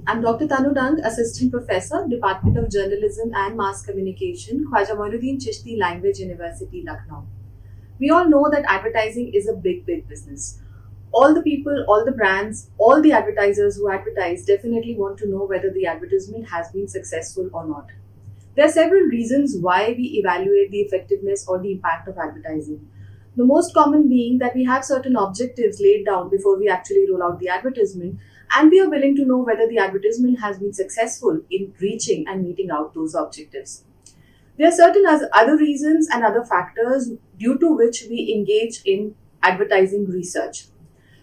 I'm Dr. Tanu Dang, Assistant Professor, Department of Journalism and Mass Communication, Khwaja Moinuddin Chishti Language University, Lucknow. We all know that advertising is a big business. All the people, all the brands, all the advertisers who advertise definitely want to know whether the advertisement has been successful or not. There are several reasons why we evaluate the effectiveness or the impact of advertising. The most common being that we have certain objectives laid down before we actually roll out the advertisement, and we are willing to know whether the advertisement has been successful in reaching and meeting out those objectives. There are certain other reasons and other factors due to which we engage in advertising research.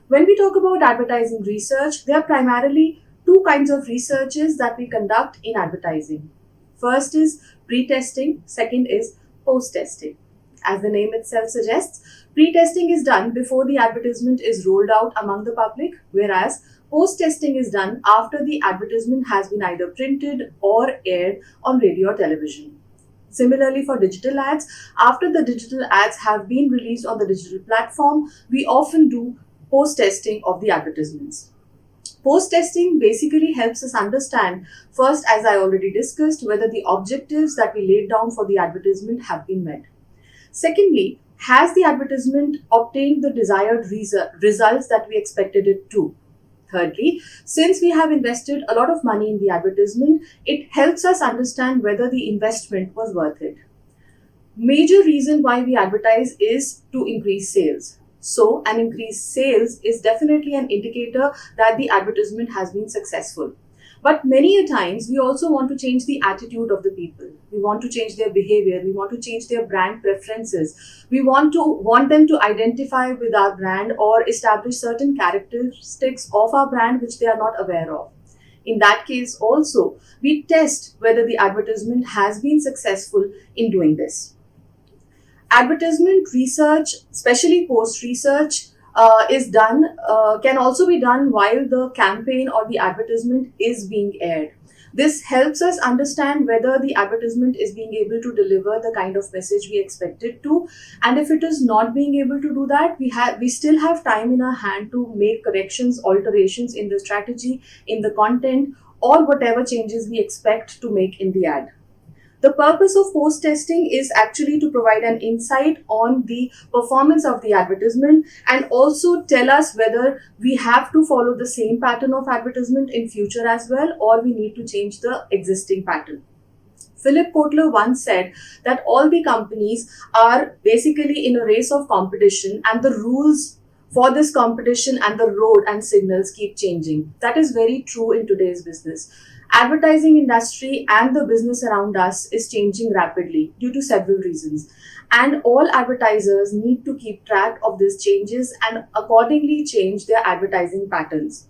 When we talk about advertising research, there are primarily two kinds of researches that we conduct in advertising. First is pre-testing, second is post-testing. As the name itself suggests, pre-testing is done before the advertisement is rolled out among the public, whereas post-testing is done after the advertisement has been either printed or aired on radio or television. Similarly, for digital ads, after the digital ads have been released on the digital platform, we often do post-testing of the advertisements. Post-testing basically helps us understand, first, as I already discussed, whether the objectives that we laid down for the advertisement have been met. Secondly, has the advertisement obtained the desired results that we expected it to? Thirdly, since we have invested a lot of money in the advertisement, it helps us understand whether the investment was worth it. Major reason why we advertise is to increase sales. So, an increased sales is definitely an indicator that the advertisement has been successful. But many a times, we also want to change the attitude of the people. We want to change their behavior. We want to change their brand preferences. We want them to identify with our brand or establish certain characteristics of our brand which they are not aware of. In that case also, we test whether the advertisement has been successful in doing this. Advertisement research, especially post research, can also be done while the campaign or the advertisement is being aired. This helps us understand whether the advertisement is being able to deliver the kind of message we expect it to, and if it is not being able to do that, we still have time in our hand to make corrections, alterations in the strategy, in the content, or whatever changes we expect to make in the ad. The purpose of post-testing is actually to provide an insight on the performance of the advertisement and also tell us whether we have to follow the same pattern of advertisement in future as well, or we need to change the existing pattern. Philip Kotler once said that all the companies are basically in a race of competition, and the rules for this competition and the road and signals keep changing. That is very true in today's business. Advertising industry and the business around us is changing rapidly due to several reasons, and all advertisers need to keep track of these changes and accordingly change their advertising patterns.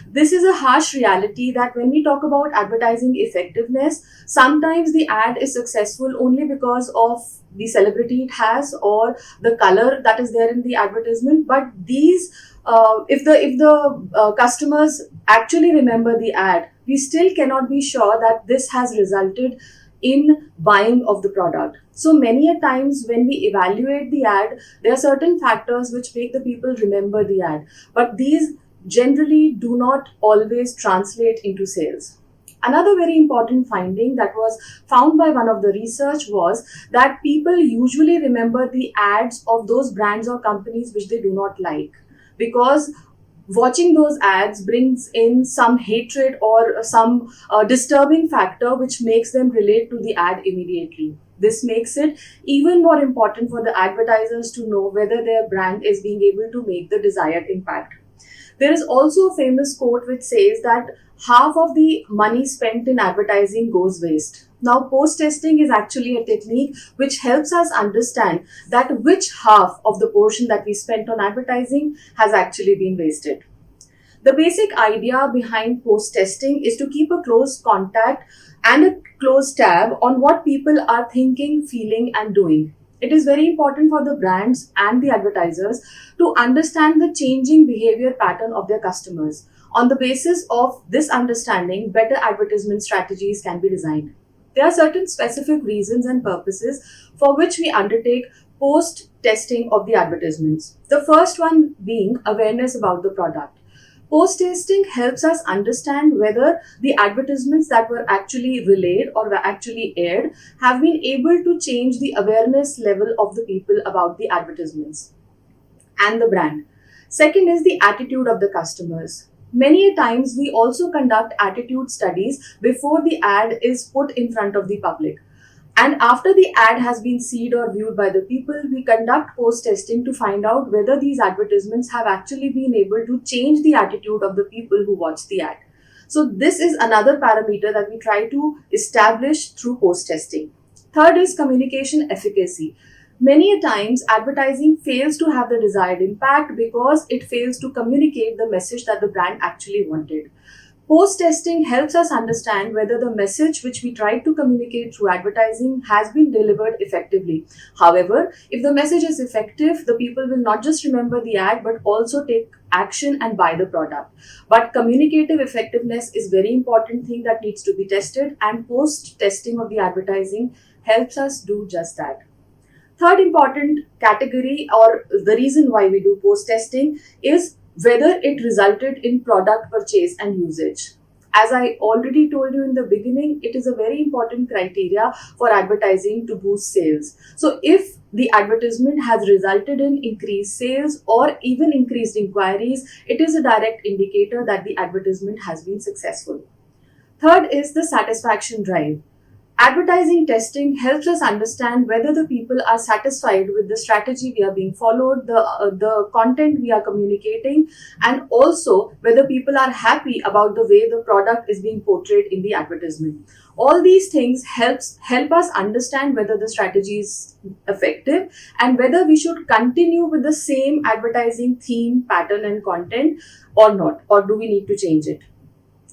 This is a harsh reality that when we talk about advertising effectiveness, sometimes the ad is successful only because of the celebrity it has or the color that is there in the advertisement. But if the customers actually remember the ad, we still cannot be sure that this has resulted in buying of the product. So many a times when we evaluate the ad, there are certain factors which make the people remember the ad, but these generally do not always translate into sales. Another very important finding that was found by one of the research was that people usually remember the ads of those brands or companies which they do not like, because watching those ads brings in some hatred or some disturbing factor which makes them relate to the ad immediately. This makes it even more important for the advertisers to know whether their brand is being able to make the desired impact. There is also a famous quote which says that half of the money spent in advertising goes waste. Now, post-testing is actually a technique which helps us understand that which half of the portion that we spent on advertising has actually been wasted. The basic idea behind post-testing is to keep a close contact and a close tab on what people are thinking, feeling, and doing. It is very important for the brands and the advertisers to understand the changing behavior pattern of their customers. On the basis of this understanding, better advertisement strategies can be designed. There are certain specific reasons and purposes for which we undertake post testing of the advertisements. The first one being awareness about the product. Post testing helps us understand whether the advertisements that were actually relayed or were actually aired have been able to change the awareness level of the people about the advertisements and the brand. Second is the attitude of the customers. Many a times we also conduct attitude studies before the ad is put in front of the public. And after the ad has been seen or viewed by the people, we conduct post testing to find out whether these advertisements have actually been able to change the attitude of the people who watch the ad. So, this is another parameter that we try to establish through post testing. Third is communication efficacy. Many a times, advertising fails to have the desired impact because it fails to communicate the message that the brand actually wanted. Post testing helps us understand whether the message which we tried to communicate through advertising has been delivered effectively. However, if the message is effective, the people will not just remember the ad but also take action and buy the product. But communicative effectiveness is very important thing that needs to be tested, and post testing of the advertising helps us do just that. Third important category, or the reason why we do post testing, is whether it resulted in product purchase and usage. As I already told you in the beginning, it is a very important criteria for advertising to boost sales. So if the advertisement has resulted in increased sales or even increased inquiries, it is a direct indicator that the advertisement has been successful. Third is the satisfaction drive. Advertising testing helps us understand whether the people are satisfied with the strategy we are being followed, the content we are communicating, and also whether people are happy about the way the product is being portrayed in the advertisement. All these things help us understand whether the strategy is effective and whether we should continue with the same advertising theme, pattern, and content or not, or do we need to change it.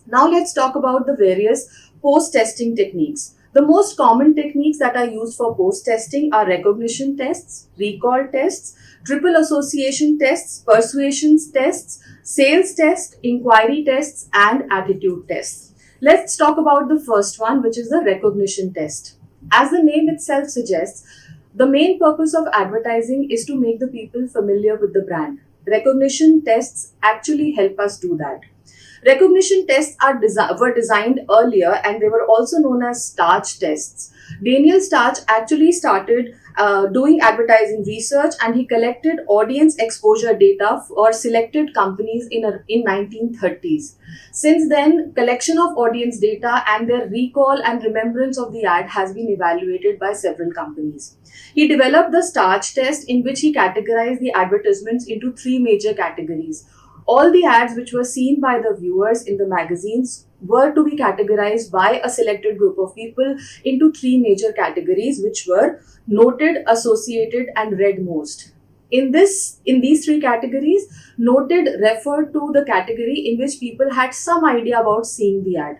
Now let's talk about the various post-testing techniques. The most common techniques that are used for post-testing are recognition tests, recall tests, triple association tests, persuasion tests, sales test, inquiry tests, and attitude tests. Let's talk about the first one, which is the recognition test. As the name itself suggests, the main purpose of advertising is to make the people familiar with the brand. Recognition tests actually help us do that. Recognition tests were designed earlier, and they were also known as Starch tests. Daniel Starch actually started doing advertising research, and he collected audience exposure data for selected companies in 1930s. Since then, collection of audience data and their recall and remembrance of the ad has been evaluated by several companies. He developed the Starch test, in which he categorized the advertisements into three major categories. All the ads which were seen by the viewers in the magazines were to be categorized by a selected group of people into three major categories, which were noted, associated, and read most. In these three categories, noted referred to the category in which people had some idea about seeing the ad.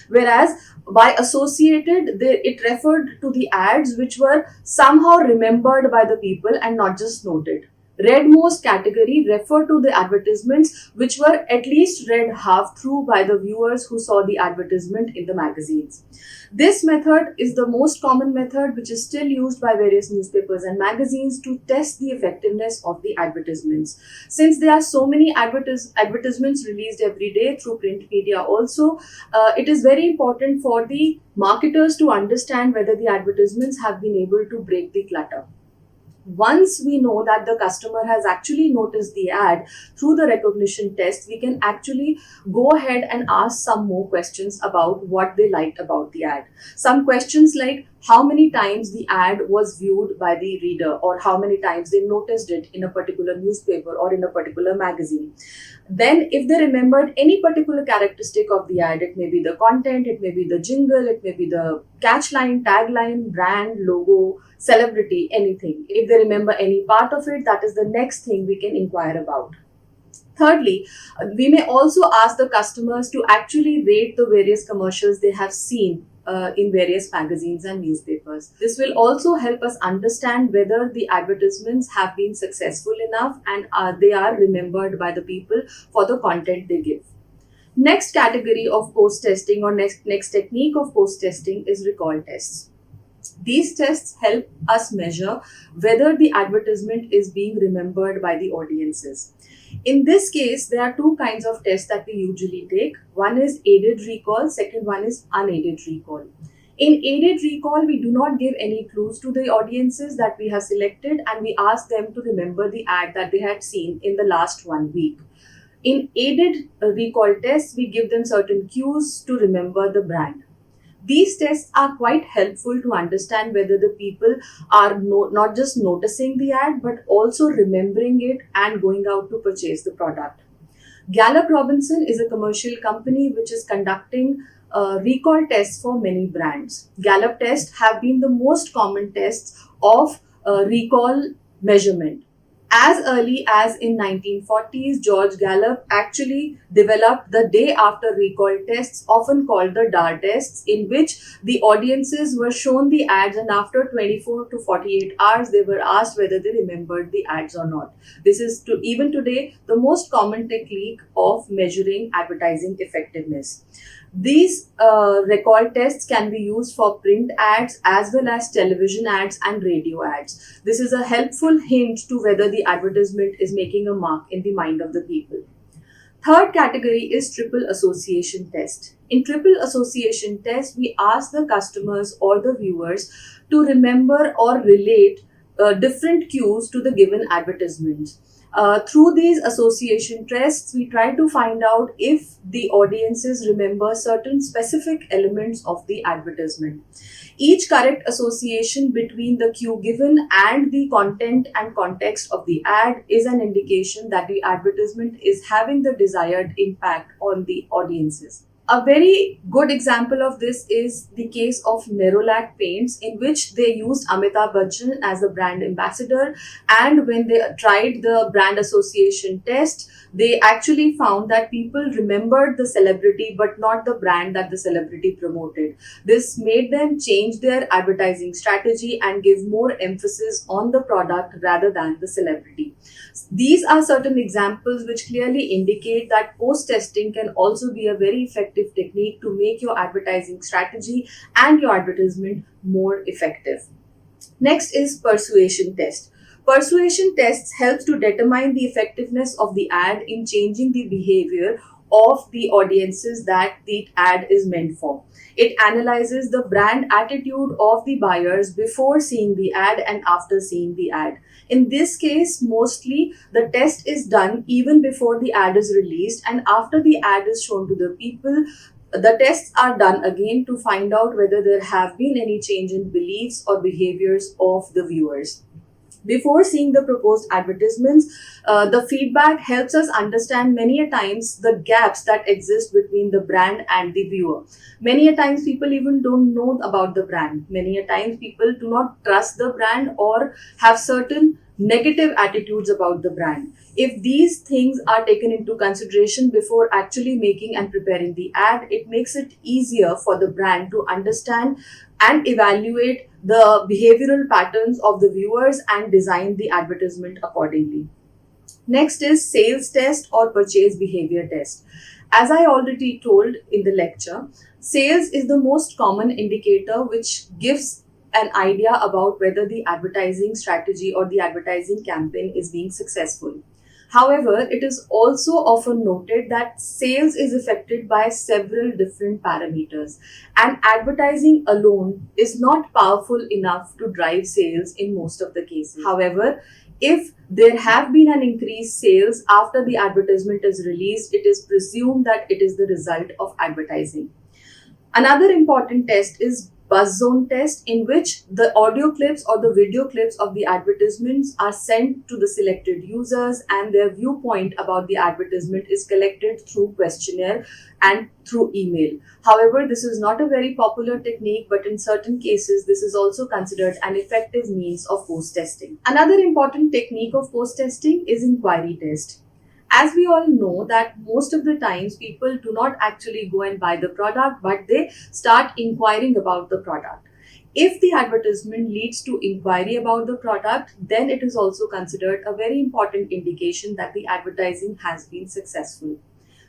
Whereas by associated, it referred to the ads which were somehow remembered by the people and not just noted. Read-most category refer to the advertisements which were at least read half through by the viewers who saw the advertisement in the magazines. This method is the most common method which is still used by various newspapers and magazines to test the effectiveness of the advertisements. Since there are so many advertisements released every day through print media also, it is very important for the marketers to understand whether the advertisements have been able to break the clutter. Once we know that the customer has actually noticed the ad through the recognition test, we can actually go ahead and ask some more questions about what they liked about the ad. Some questions like how many times the ad was viewed by the reader, or how many times they noticed it in a particular newspaper or in a particular magazine. Then if they remembered any particular characteristic of the ad, it may be the content, it may be the jingle, it may be the catchline, tagline, brand, logo, celebrity, anything. If they remember any part of it, that is the next thing we can inquire about. Thirdly, we may also ask the customers to actually rate the various commercials they have seen in various magazines and newspapers. This will also help us understand whether the advertisements have been successful enough and they are remembered by the people for the content they give. Next category of post-testing, or next technique of post-testing, is recall tests. These tests help us measure whether the advertisement is being remembered by the audiences. In this case, there are two kinds of tests that we usually take. One is aided recall, second one is unaided recall. In aided recall, we do not give any clues to the audiences that we have selected and we ask them to remember the ad that they had seen in the last 1 week. In aided recall tests, we give them certain cues to remember the brand. These tests are quite helpful to understand whether the people are not just noticing the ad but also remembering it and going out to purchase the product. Gallup Robinson is a commercial company which is conducting recall tests for many brands. Gallup tests have been the most common tests of recall measurement. As early as in 1940s, George Gallup actually developed the day after recall tests, often called the DAR tests, in which the audiences were shown the ads and after 24 to 48 hours, they were asked whether they remembered the ads or not. This is even today the most common technique of measuring advertising effectiveness. These recall tests can be used for print ads as well as television ads and radio ads. This is a helpful hint to whether the advertisement is making a mark in the mind of the people. Third category is triple association test. In triple association test, we ask the customers or the viewers to remember or relate different cues to the given advertisement. Through these association tests, we try to find out if the audiences remember certain specific elements of the advertisement. Each correct association between the cue given and the content and context of the ad is an indication that the advertisement is having the desired impact on the audiences. A very good example of this is the case of Nerolac paints, in which they used Amitabh Bachchan as the brand ambassador, and when they tried the brand association test, they actually found that people remembered the celebrity but not the brand that the celebrity promoted. This made them change their advertising strategy and give more emphasis on the product rather than the celebrity. These are certain examples which clearly indicate that post-testing can also be a very effective technique to make your advertising strategy and your advertisement more effective. Next is persuasion test. Persuasion tests helps to determine the effectiveness of the ad in changing the behavior of the audiences that the ad is meant for. It analyzes the brand attitude of the buyers before seeing the ad and after seeing the ad. In this case, mostly the test is done even before the ad is released, and after the ad is shown to the people, the tests are done again to find out whether there have been any change in beliefs or behaviors of the viewers. Before seeing the proposed advertisements, the feedback helps us understand many a times the gaps that exist between the brand and the viewer. Many a times people even don't know about the brand. Many a times people do not trust the brand or have certain negative attitudes about the brand. If these things are taken into consideration before actually making and preparing the ad, it makes it easier for the brand to understand and evaluate the behavioral patterns of the viewers and design the advertisement accordingly. Next is sales test or purchase behavior test. As I already told in the lecture, sales is the most common indicator which gives an idea about whether the advertising strategy or the advertising campaign is being successful. However, it is also often noted that sales is affected by several different parameters, and advertising alone is not powerful enough to drive sales in most of the cases. However, if there have been an increased sales after the advertisement is released, it is presumed that it is the result of advertising. Another important test is buzz zone test, in which the audio clips or the video clips of the advertisements are sent to the selected users and their viewpoint about the advertisement is collected through questionnaire and through email. However, this is not a very popular technique, but in certain cases this is also considered an effective means of post-testing. Another important technique of post-testing is inquiry test. As we all know that most of the times people do not actually go and buy the product, but they start inquiring about the product. If the advertisement leads to inquiry about the product, then it is also considered a very important indication that the advertising has been successful.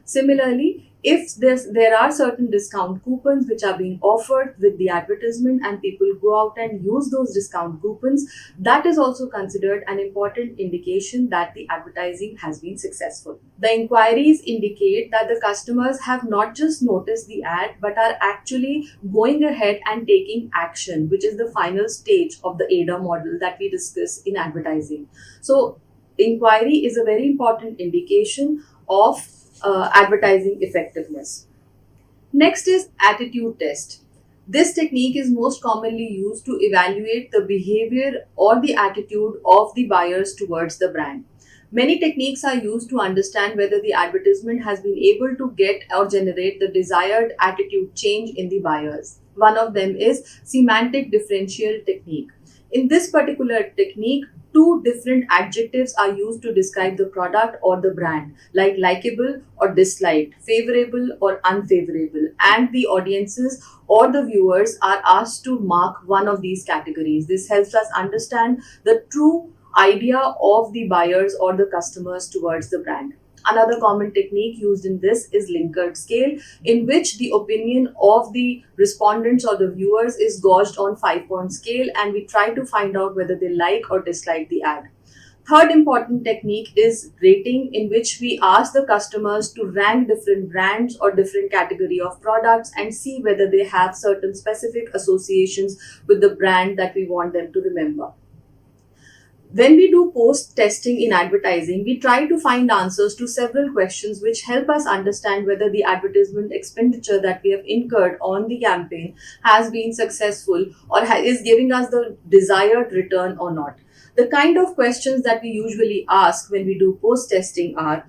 Similarly, if there are certain discount coupons which are being offered with the advertisement and people go out and use those discount coupons, that is also considered an important indication that the advertising has been successful. The inquiries indicate that the customers have not just noticed the ad but are actually going ahead and taking action, which is the final stage of the ADA model that we discuss in advertising. So, inquiry is a very important indication of advertising effectiveness. Next is attitude test. This technique is most commonly used to evaluate the behavior or the attitude of the buyers towards the brand. Many techniques are used to understand whether the advertisement has been able to get or generate the desired attitude change in the buyers. One of them is semantic differential technique. In this particular technique, two different adjectives are used to describe the product or the brand, like likable or disliked, favorable or unfavorable, and the audiences or the viewers are asked to mark one of these categories. This helps us understand the true idea of the buyers or the customers towards the brand. Another common technique used in this is Likert scale, in which the opinion of the respondents or the viewers is gauged on 5-point scale, and we try to find out whether they like or dislike the ad. Third important technique is rating, in which we ask the customers to rank different brands or different category of products and see whether they have certain specific associations with the brand that we want them to remember. When we do post testing in advertising, we try to find answers to several questions which help us understand whether the advertisement expenditure that we have incurred on the campaign has been successful or is giving us the desired return or not. The kind of questions that we usually ask when we do post testing are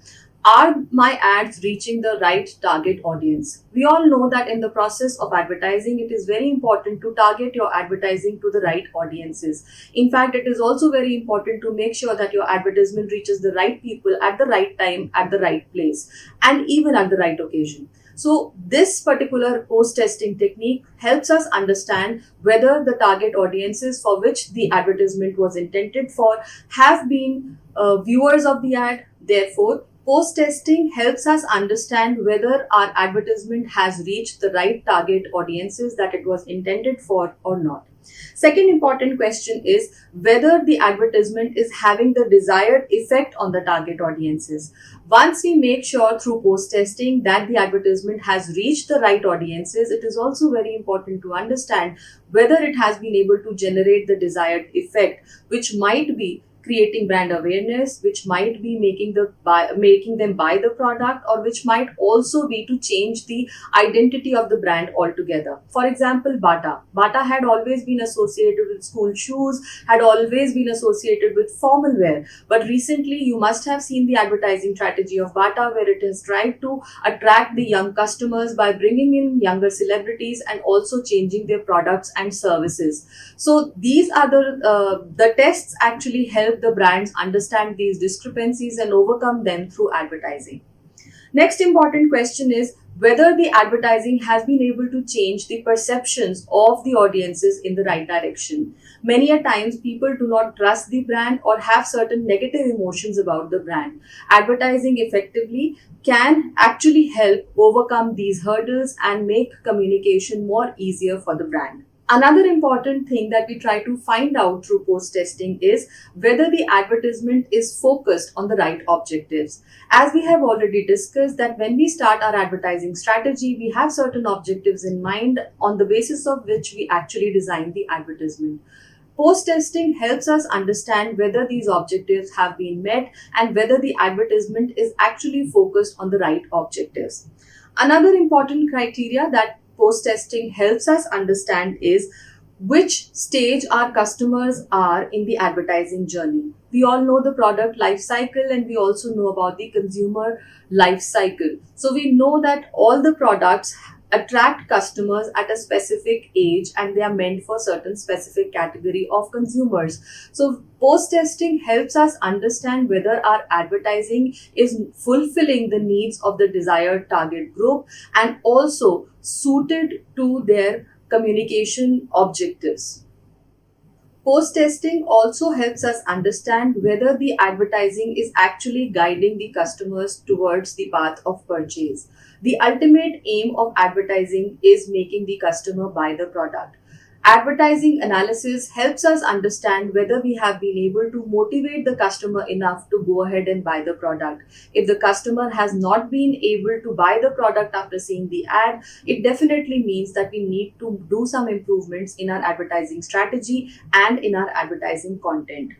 my ads reaching the right target audience? We all know that in the process of advertising, it is very important to target your advertising to the right audiences. In fact, it is also very important to make sure that your advertisement reaches the right people at the right time, at the right place, and even at the right occasion. So, this particular post testing technique helps us understand whether the target audiences for which the advertisement was intended for have been viewers of the ad. Therefore, post testing helps us understand whether our advertisement has reached the right target audiences that it was intended for or not. Second important question is whether the advertisement is having the desired effect on the target audiences. Once we make sure through post testing that the advertisement has reached the right audiences, it is also very important to understand whether it has been able to generate the desired effect, which might be creating brand awareness, which might be making them buy the product, or which might also be to change the identity of the brand altogether. For example, Bata. Bata had always been associated with school shoes, had always been associated with formal wear. But recently, you must have seen the advertising strategy of Bata, where it has tried to attract the young customers by bringing in younger celebrities and also changing their products and services. So these are the tests actually help the brands understand these discrepancies and overcome them through advertising. Next important question is whether the advertising has been able to change the perceptions of the audiences in the right direction. Many a times people do not trust the brand or have certain negative emotions about the brand. Advertising effectively can actually help overcome these hurdles and make communication more easier for the brand. Another important thing that we try to find out through post testing is whether the advertisement is focused on the right objectives. As we have already discussed, that when we start our advertising strategy, we have certain objectives in mind on the basis of which we actually design the advertisement. Post testing helps us understand whether these objectives have been met and whether the advertisement is actually focused on the right objectives. Another important criteria that post testing helps us understand is which stage our customers are in the advertising journey. We all know the product life cycle and we also know about the consumer life cycle. So we know that all the products attract customers at a specific age and they are meant for certain specific category of consumers. So post testing helps us understand whether our advertising is fulfilling the needs of the desired target group and also suited to their communication objectives. Post testing also helps us understand whether the advertising is actually guiding the customers towards the path of purchase. The ultimate aim of advertising is making the customer buy the product. Advertising analysis helps us understand whether we have been able to motivate the customer enough to go ahead and buy the product. If the customer has not been able to buy the product after seeing the ad, it definitely means that we need to do some improvements in our advertising strategy and in our advertising content.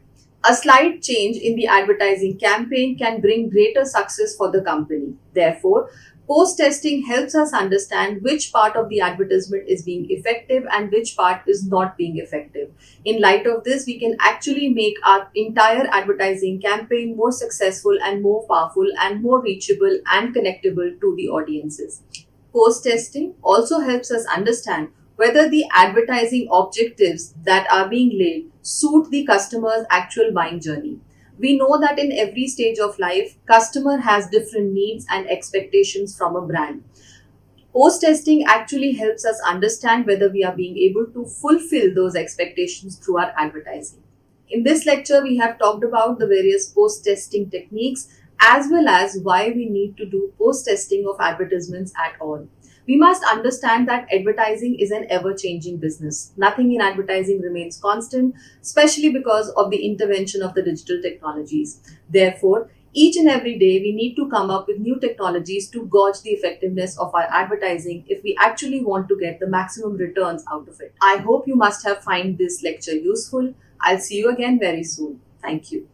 A slight change in the advertising campaign can bring greater success for the company. Therefore, post testing helps us understand which part of the advertisement is being effective and which part is not being effective. In light of this, we can actually make our entire advertising campaign more successful and more powerful and more reachable and connectable to the audiences. Post testing also helps us understand whether the advertising objectives that are being laid suit the customer's actual buying journey. We know that in every stage of life, customer has different needs and expectations from a brand. Post testing actually helps us understand whether we are being able to fulfill those expectations through our advertising. In this lecture, we have talked about the various post testing techniques as well as why we need to do post testing of advertisements at all. We must understand that advertising is an ever changing business. Nothing in advertising remains constant, especially because of the intervention of the digital technologies. Therefore, each and every day, we need to come up with new technologies to gauge the effectiveness of our advertising if we actually want to get the maximum returns out of it. I hope you must have find this lecture useful. I'll see you again very soon. Thank you.